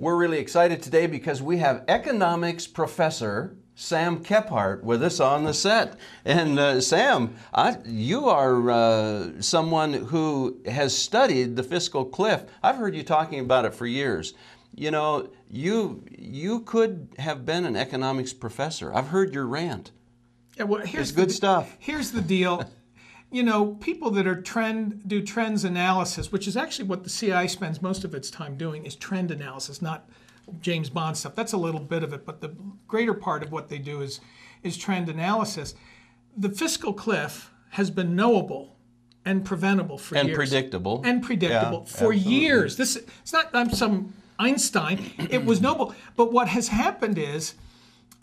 We're really excited today because we have economics professor Sam Kephart with us on the set. And Sam, you are someone who has studied the fiscal cliff. I've heard you talking about it for years. You know, you could have been an economics professor. I've heard your rant. Yeah, well, it's good stuff. Here's the deal. You know, people that are do trends analysis, which is actually what the CIA spends most of its time doing, is trend analysis, not James Bond stuff. That's a little bit of it, but the greater part of what they do is trend analysis. The fiscal cliff has been knowable and preventable for years. And predictable for years. It's not I'm some Einstein. It was knowable. But what has happened is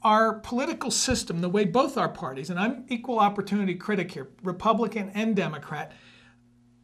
our political system, the way both our parties, and I'm equal opportunity critic here, Republican and Democrat,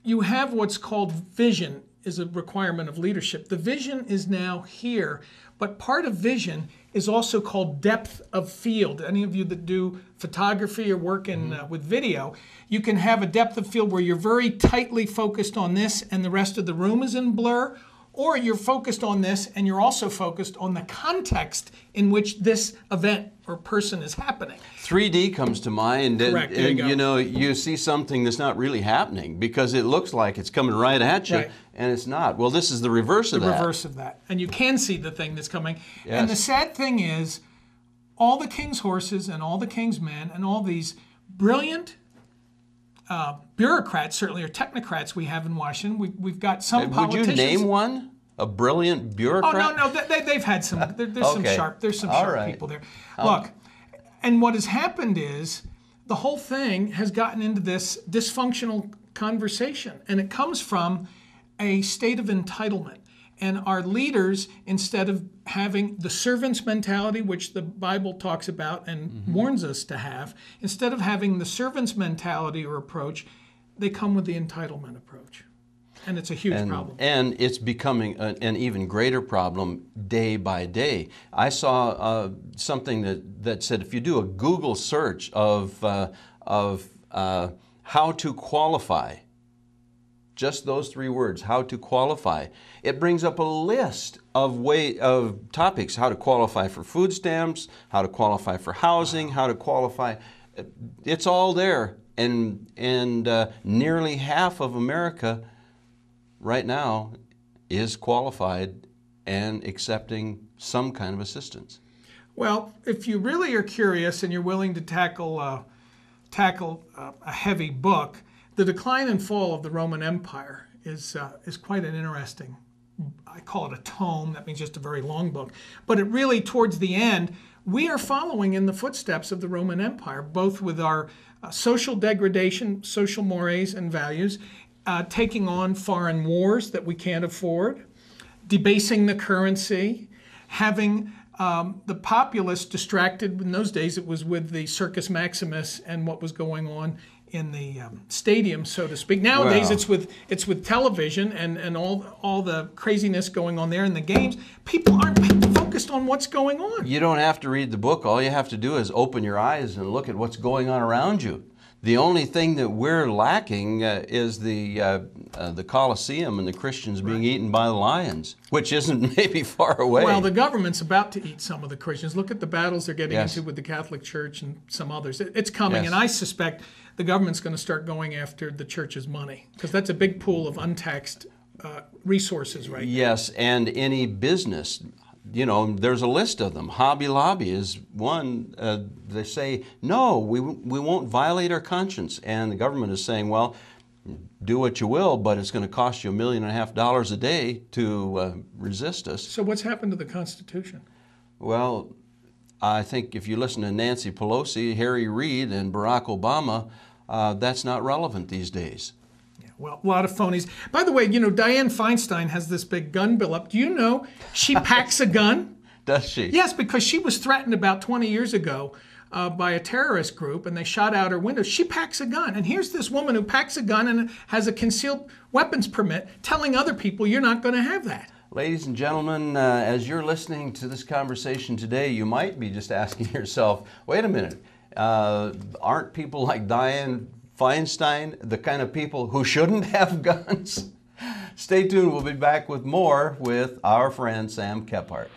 you have what's called vision is a requirement of leadership. The vision is now here, but part of vision is also called depth of field. Any of you that do photography or work with video, you can have a depth of field where you're very tightly focused on this and the rest of the room is in blur, or you're focused on this and you're also focused on the context in which this event or person is happening. 3D comes to mind. Correct. And you know, you see something that's not really happening because it looks like it's coming right at you, and it's not. Well, this is the reverse of that. The reverse of that. And you can see the thing that's coming. Yes. And the sad thing is, all the king's horses and all the king's men and all these brilliant bureaucrats, certainly, or technocrats we have in Washington. We've got some politicians. Would you name one? A brilliant bureaucrat? Oh, no, they've had some. There's some sharp people there. Look, and what has happened is the whole thing has gotten into this dysfunctional conversation, and it comes from a state of entitlement. And our leaders, instead of having the servant's mentality, which the Bible talks about and warns us to have, instead of having the servant's mentality or approach, they come with the entitlement approach. And it's a huge problem. And it's becoming an even greater problem day by day. I saw something that said if you do a Google search of how to qualify, just those 3 words, how to qualify, it brings up a list of topics: how to qualify for food stamps, how to qualify for housing, how to qualify. It's all there, and nearly half of America right now is qualified and accepting some kind of assistance. Well, if you really are curious and you're willing to tackle a heavy book, The Decline and Fall of the Roman Empire is quite an interesting, I call it a tome, that means just a very long book, but it really, towards the end, we are following in the footsteps of the Roman Empire, both with our social degradation, social mores and values, taking on foreign wars that we can't afford, debasing the currency, having the populace distracted. In those days, it was with the Circus Maximus and what was going on in the stadium, so to speak. Nowadays, it's with television and all the craziness going on there in the games. People aren't focused on what's going on. You don't have to read the book. All you have to do is open your eyes and look at what's going on around you. The only thing that we're lacking is the Colosseum and the Christians being eaten by the lions, which isn't maybe far away. Well, the government's about to eat some of the Christians. Look at the battles they're getting into with the Catholic Church and some others. It's coming, and I suspect the government's going to start going after the church's money, because that's a big pool of untaxed resources right now. Yes, and any business. You know, there's a list of them. Hobby Lobby is one. They say, no, we won't violate our conscience. And the government is saying, well, do what you will, but it's going to cost you $1.5 million a day to resist us. So what's happened to the Constitution? Well, I think if you listen to Nancy Pelosi, Harry Reid, and Barack Obama, that's not relevant these days. Well, a lot of phonies. By the way, you know, Dianne Feinstein has this big gun bill up. Do you know she packs a gun? Does she? Yes, because she was threatened about 20 years ago by a terrorist group, and they shot out her window. She packs a gun. And here's this woman who packs a gun and has a concealed weapons permit telling other people you're not going to have that. Ladies and gentlemen, as you're listening to this conversation today, you might be just asking yourself, wait a minute, aren't people like Dianne Feinstein the kind of people who shouldn't have guns? Stay tuned. We'll be back with more with our friend Sam Kephart.